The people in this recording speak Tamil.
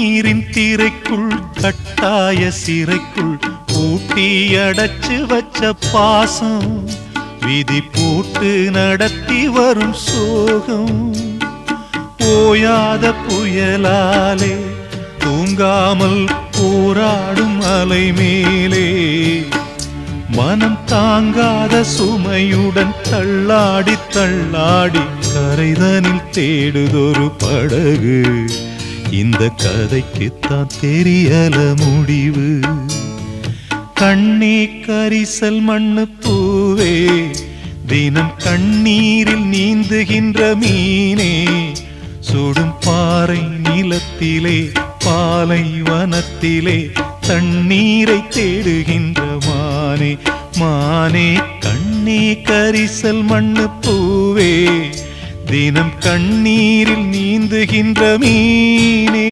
கண்ணீரின் திரைக்குள் கட்டாய சிறைக்குள் பூட்டி அடைச்சு வச்ச பாசம் விதி போட்டு நடத்தி வரும் சோகம் ஓயாத புயலாலே தூங்காமல் போராடும் அலை மேலே மனம் தாங்காத சுமையுடன் தள்ளாடி தள்ளாடி கரைதனில் தேடுதொரு படகு இந்த கதைக்குத்தான் தெரியல முடிவு கண்ணே கரிசல் மண்ணு பூவே தினம் கண்ணீரில் நீந்துகின்ற மீனே சுடும் பாறை நிலத்திலே பாலை வனத்திலே தண்ணீரை தேடுகின்ற மானே மானே கண்ணே கரிசல் மண்ணு பூவே தினம் கண்ணீரில் நீந்துகின்ற மீனே